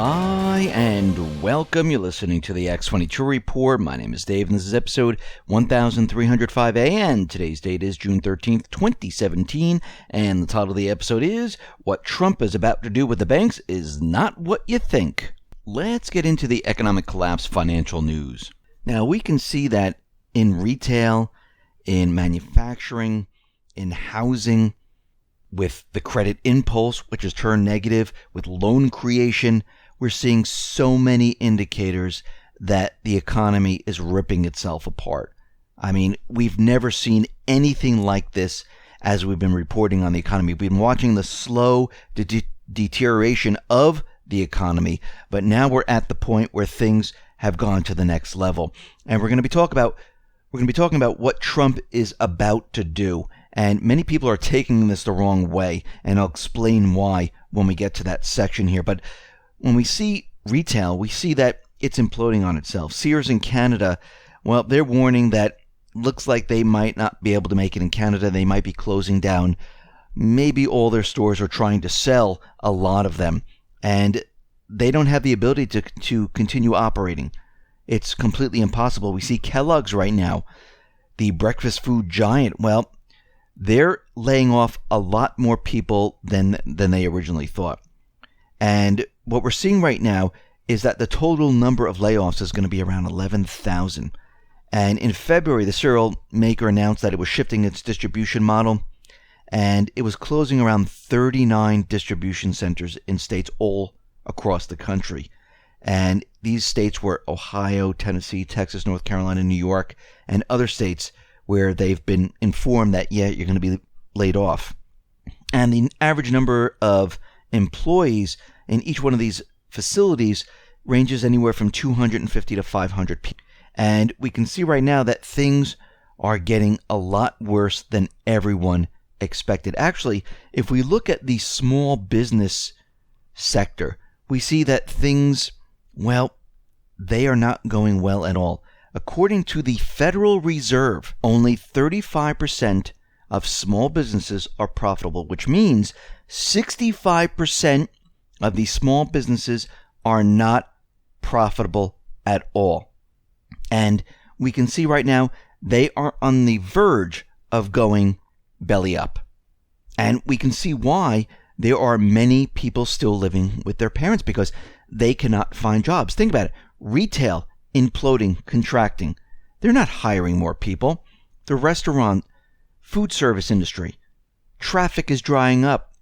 Hi, and welcome. You're listening to the X22 Report. My name is Dave, and this is episode 1305A, and today's date is June 13th, 2017, and the title of the episode is, What Trump is About to Do with the Banks is Not What You Think. Let's get into the economic collapse financial news. Now, we can see that in retail, in manufacturing, in housing, with the credit impulse, which has turned negative, with loan creation, we're seeing so many indicators that the economy is ripping itself apart. I mean, we've never seen anything like this as we've been reporting on the economy. We've been watching the slow deterioration of the economy, but now we're at the point where things have gone to the next level. And we're going to be talking about what Trump is about to do. And many people are taking this the wrong way, and I'll explain why when we get to that section here. But when we see retail, we see that it's imploding on itself. Sears in Canada, well, they're warning that looks like they might not be able to make it in Canada. They might be closing down maybe all their stores or trying to sell a lot of them. And they don't have the ability to continue operating. It's completely impossible. We see Kellogg's right now, the breakfast food giant. Well, they're laying off a lot more people than they originally thought. And what we're seeing right now is that the total number of layoffs is going to be around 11,000. And in February, the cereal maker announced that it was shifting its distribution model, and it was closing around 39 distribution centers in states all across the country. And these states were Ohio, Tennessee, Texas, North Carolina, New York, and other states where they've been informed that, yeah, you're going to be laid off. And the average number of employees in each one of these facilities ranges anywhere from 250 to 500 people. And we can see right now that things are getting a lot worse than everyone expected. Actually, if we look at the small business sector, we see that things, well, they are not going well at all. According to the Federal Reserve, only 35% of small businesses are profitable, which means 65% of these small businesses are not profitable at all. And we can see right now they are on the verge of going belly up. And we can see why there are many people still living with their parents because they cannot find jobs. Think about it. Retail imploding, contracting. They're not hiring more people. The restaurant, food service industry, traffic is drying up.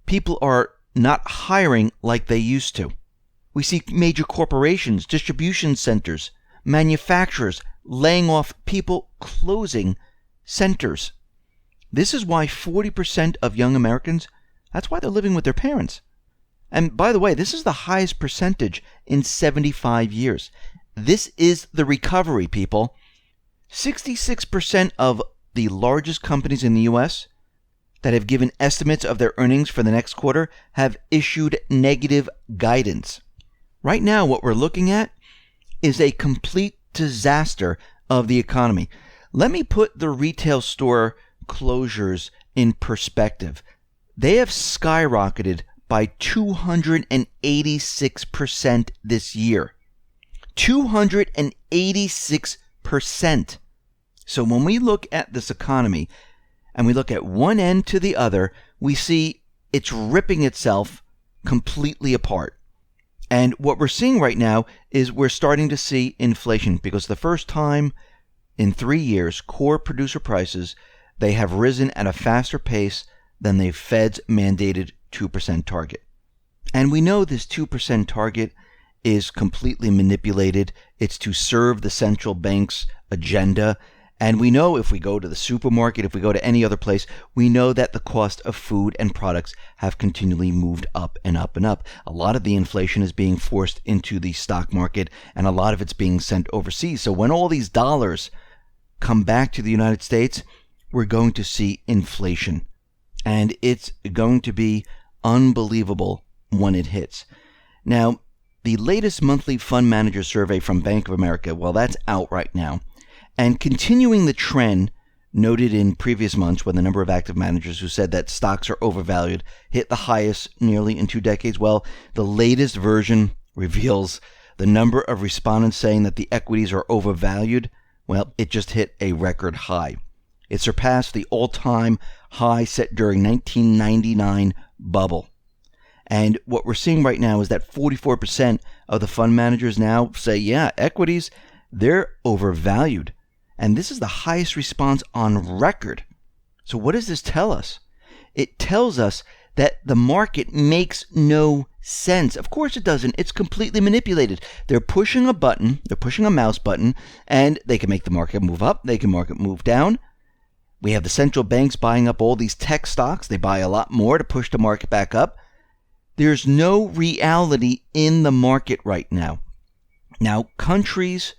People are not hiring like they used to. We see major corporations, distribution centers, manufacturers laying off people, closing centers. This is why 40% of young Americans, that's why they're living with their parents. And by the way, this is the highest percentage in 75 years. This is the recovery, people. 66% of the largest companies in the U.S. that have given estimates of their earnings for the next quarter have issued negative guidance. Right now, what we're looking at is a complete disaster of the economy. Let me put the retail store closures in perspective. They have skyrocketed by 286% this year. 286%. So when we look at this economy and we look at one end to the other, we see it's ripping itself completely apart. And what we're seeing right now is we're starting to see inflation because the first time in 3 years, core producer prices, they have risen at a faster pace than the Fed's mandated 2% target. And we know this 2% target is completely manipulated. It's to serve the central bank's agenda. And we know if we go to the supermarket, if we go to any other place, we know that the cost of food and products have continually moved up and up and up. A lot of the inflation is being forced into the stock market, and a lot of it's being sent overseas. So when all these dollars come back to the United States, we're going to see inflation. And it's going to be unbelievable when it hits. Now, the latest monthly fund manager survey from Bank of America, well, that's out right now. And continuing the trend noted in previous months when the number of active managers who said that stocks are overvalued hit the highest nearly in 2 decades. Well, the latest version reveals the number of respondents saying that the equities are overvalued. Well, it just hit a record high. It surpassed the all-time high set during 1999 bubble. And what we're seeing right now is that 44% of the fund managers now say, yeah, equities, they're overvalued. And this is the highest response on record. So what does this tell us? It tells us that the market makes no sense. Of course it doesn't. It's completely manipulated. They're pushing a button, they're pushing a mouse button, and they can make the market move up, they can market move down. We have the central banks buying up all these tech stocks. They buy a lot more to push the market back up. There's no reality in the market right now. Now, countries,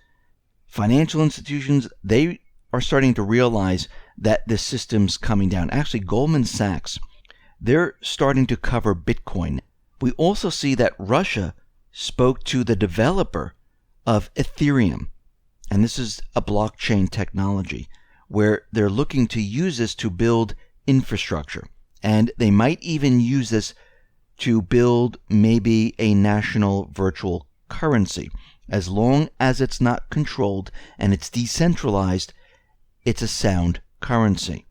financial institutions, they are starting to realize that this system's coming down. Actually, Goldman Sachs, they're starting to cover Bitcoin. We also see that Russia spoke to the developer of Ethereum. And this is a blockchain technology where they're looking to use this to build infrastructure. And they might even use this to build maybe a national virtual currency. As long as it's not controlled and it's decentralized, it's a sound currency.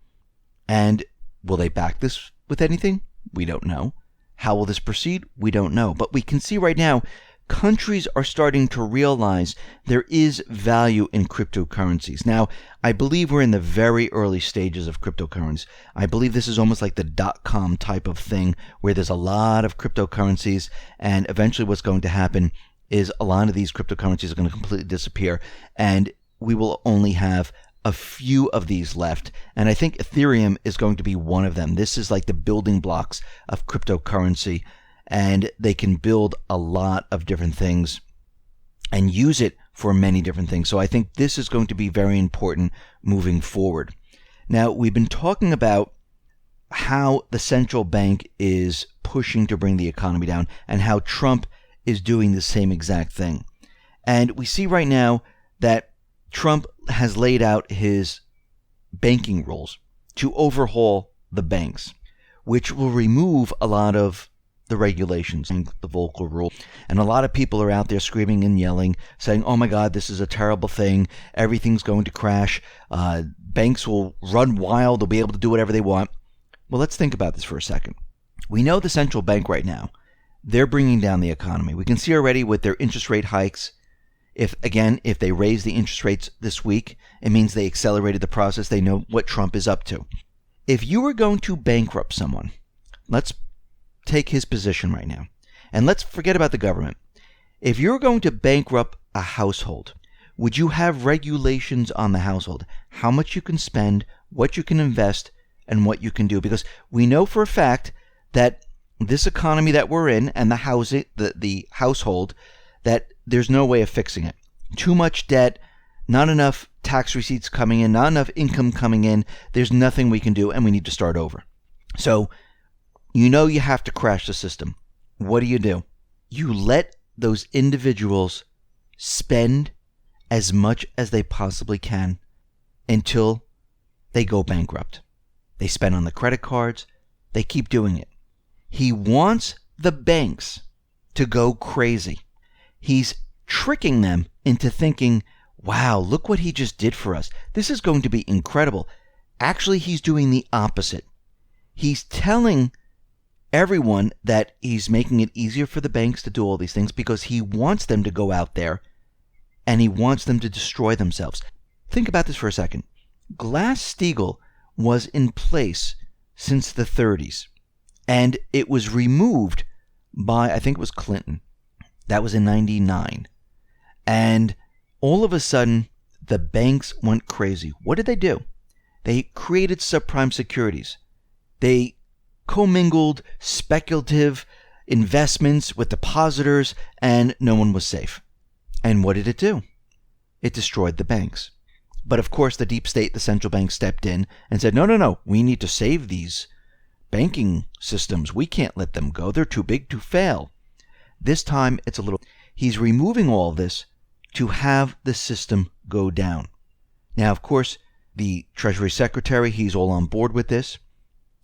And will they back this with anything? We don't know. How will this proceed? We don't know. But we can see right now, countries are starting to realize there is value in cryptocurrencies. Now, I believe we're in the very early stages of cryptocurrencies. I believe this is almost like the .com type of thing where there's a lot of cryptocurrencies, and eventually what's going to happen is a lot of these cryptocurrencies are going to completely disappear, and we will only have a few of these left. And I think Ethereum is going to be one of them. This is like the building blocks of cryptocurrency, and they can build a lot of different things and use it for many different things. So I think this is going to be very important moving forward. Now, we've been talking about how the central bank is pushing to bring the economy down and how Trump is doing the same exact thing. And we see right now that Trump has laid out his banking rules to overhaul the banks, which will remove a lot of the regulations and the Volcker rule. And a lot of people are out there screaming and yelling, saying, oh my God, this is a terrible thing. Everything's going to crash. Banks will run wild. They'll be able to do whatever they want. Well, let's think about this for a second. We know the central bank right now, they're bringing down the economy. We can see already with their interest rate hikes. If they raise the interest rates this week, it means they accelerated the process. They know what Trump is up to. If you were going to bankrupt someone, let's take his position right now, and let's forget about the government. If you're going to bankrupt a household, would you have regulations on the household? How much you can spend, what you can invest, and what you can do? Because we know for a fact that this economy that we're in and the household, that there's no way of fixing it. Too much debt, not enough tax receipts coming in, not enough income coming in. There's nothing we can do, and we need to start over. So, you know you have to crash the system. What do? You let those individuals spend as much as they possibly can until they go bankrupt. They spend on the credit cards. They keep doing it. He wants the banks to go crazy. He's tricking them into thinking, wow, look what he just did for us. This is going to be incredible. Actually, he's doing the opposite. He's telling everyone that he's making it easier for the banks to do all these things because he wants them to go out there and he wants them to destroy themselves. Think about this for a second. Glass-Steagall was in place since the 30s, and it was removed by, I think it was Clinton. That was in 99. And all of a sudden, the banks went crazy. What did they do? They created subprime securities. They commingled speculative investments with depositors, and no one was safe. And what did it do? It destroyed the banks. But of course, the deep state, the central bank, stepped in and said, no, we need to save these banking systems. We can't let them go. They're too big to fail. This time, it's a little... He's removing all this to have the system go down. Now, of course, the Treasury Secretary, he's all on board with this.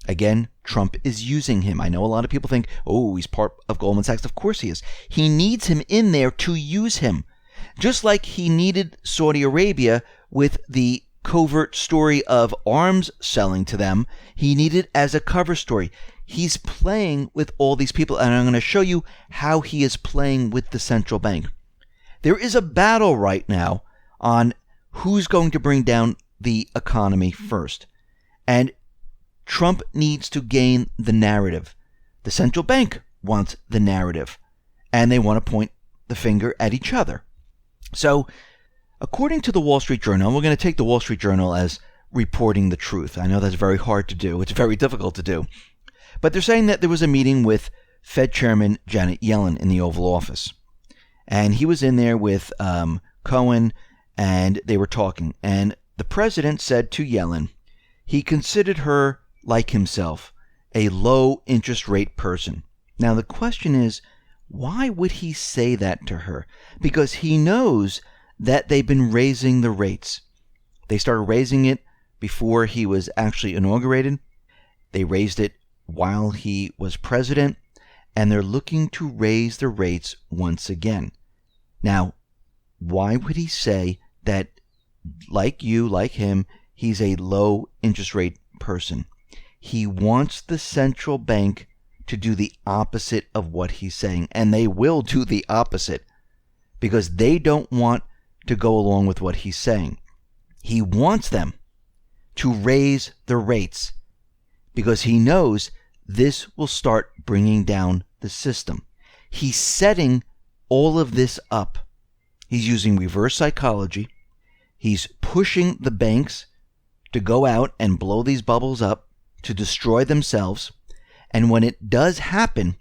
Again, Trump is using him. I know a lot of people think, oh, he's part of Goldman Sachs. Of course he is. He needs him in there to use him. Just like he needed Saudi Arabia with the covert story of arms selling to them, he needed as a cover story. He's playing with all these people, and I'm going to show you how he is playing with the central bank. There is a battle right now on who's going to bring down the economy first. And Trump needs to gain the narrative. The central bank wants the narrative, and they want to point the finger at each other. So, according to the Wall Street Journal, we're going to take the Wall Street Journal as reporting the truth. I know that's very hard to do. It's very difficult to do. But they're saying that there was a meeting with Fed Chairman Janet Yellen in the Oval Office. And he was in there with Cohen, and they were talking. And the president said to Yellen, he considered her like himself, a low interest rate person. Now the question is, why would he say that to her? Because he knows that they've been raising the rates. They started raising it before he was actually inaugurated. They raised it while he was president, and they're looking to raise the rates once again. Now, why would he say that, like you, like him, he's a low interest rate person? He wants the central bank to do the opposite of what he's saying, and they will do the opposite because they don't want to go along with what he's saying. He wants them to raise the rates because he knows this will start bringing down the system. He's setting all of this up. He's using reverse psychology. He's pushing the banks to go out and blow these bubbles up, to destroy themselves, and when it does happen,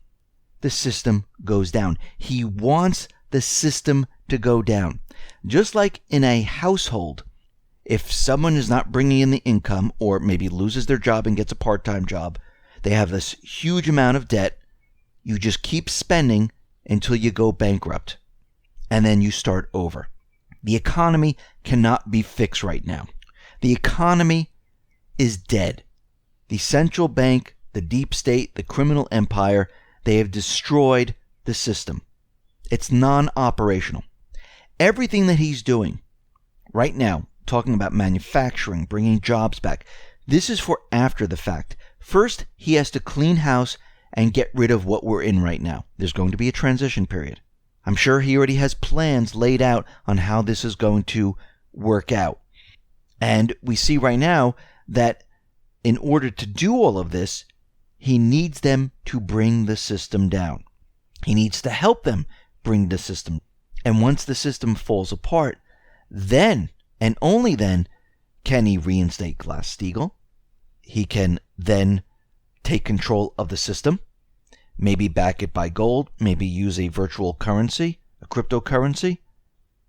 the system goes down. He wants the system to go down. Just like in a household, if someone is not bringing in the income, or maybe loses their job and gets a part-time job, they have this huge amount of debt, you just keep spending until you go bankrupt, and then you start over. The economy cannot be fixed right now. The economy is dead. The central bank, the deep state, the criminal empire, they have destroyed the system. It's non-operational. Everything that he's doing right now, talking about manufacturing, bringing jobs back, this is for after the fact. First, he has to clean house and get rid of what we're in right now. There's going to be a transition period. I'm sure he already has plans laid out on how this is going to work out. And we see right now that in order to do all of this, he needs them to bring the system down. He needs to help them bring the system. And once the system falls apart, then, and only then, can he reinstate Glass-Steagall. He can then take control of the system, maybe back it by gold, maybe use a virtual currency, a cryptocurrency.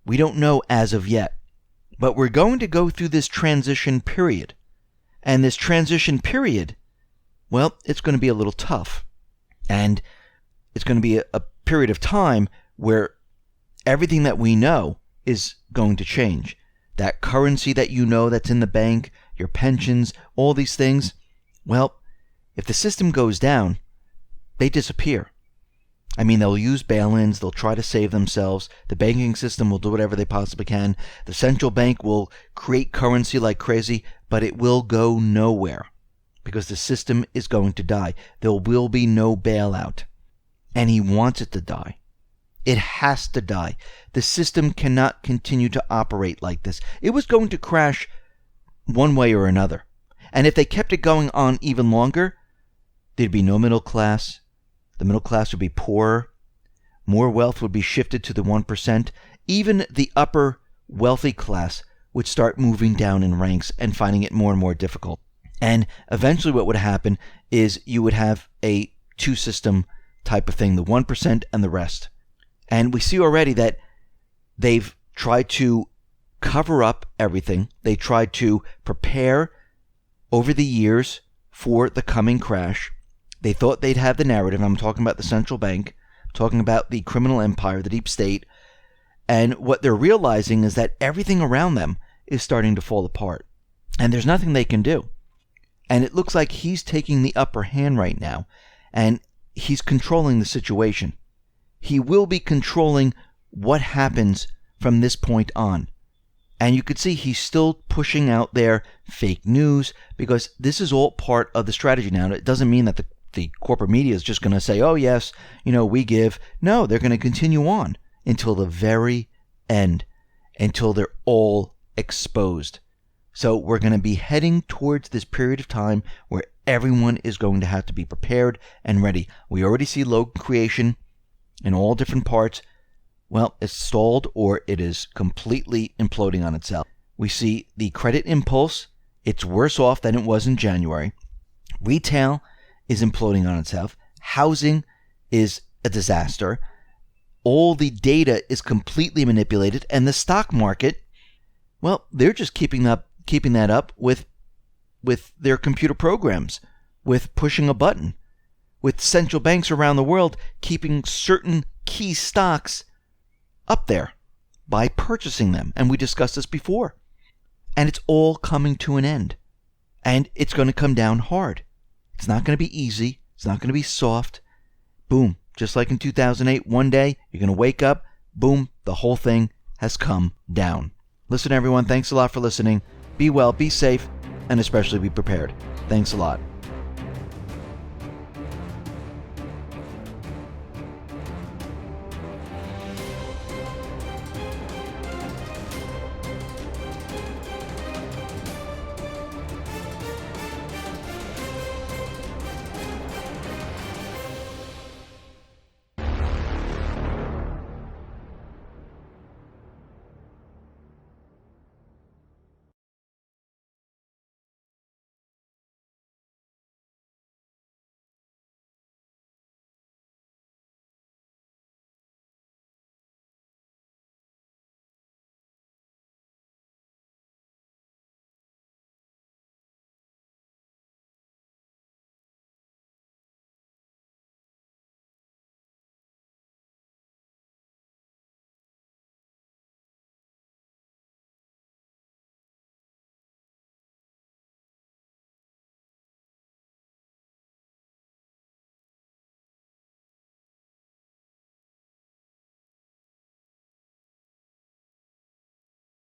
We don't know as of yet. But we're going to go through this transition period. And this transition period, well, it's going to be a little tough. And it's going to be a period of time where everything that we know is going to change. That currency that you know that's in the bank, your pensions, all these things, well, if the system goes down, they disappear. I mean, they'll use bail-ins, they'll try to save themselves, the banking system will do whatever they possibly can, the central bank will create currency like crazy, but it will go nowhere because the system is going to die. There will be no bailout, and he wants it to die. It has to die. The system cannot continue to operate like this. It was going to crash one way or another, and if they kept it going on even longer, there'd be no middle class. The middle class would be poorer. More wealth would be shifted to the 1%. Even the upper wealthy class would start moving down in ranks and finding it more and more difficult. And eventually what would happen is you would have a two-system type of thing, the 1% and the rest. And we see already that they've tried to cover up everything. They tried to prepare over the years for the coming crash. They thought they'd have the narrative. I'm talking about the central bank, I'm talking about the criminal empire, the deep state. And what they're realizing is that everything around them is starting to fall apart. And there's nothing they can do. And it looks like he's taking the upper hand right now, and he's controlling the situation. He will be controlling what happens from this point on. And you could see he's still pushing out there fake news, because this is all part of the strategy now. It doesn't mean that the corporate media is just going to say, oh, yes, we give. No, they're going to continue on until the very end, until they're all exposed. So we're going to be heading towards this period of time where everyone is going to have to be prepared and ready. We already see load creation in all different parts. Well, it's stalled or it is completely imploding on itself. We see the credit impulse. It's worse off than it was in January. Retail is imploding on itself. Housing is a disaster. All the data is completely manipulated. And the stock market, well, they're just keeping that up with their computer programs, with pushing a button, with central banks around the world keeping certain key stocks up there by purchasing them. And we discussed this before. And it's all coming to an end. And it's going to come down hard. It's not going to be easy. It's not going to be soft. Boom. Just like in 2008, one day you're going to wake up, boom, the whole thing has come down. Listen, everyone, thanks a lot for listening. Be well, be safe, and especially be prepared. Thanks a lot.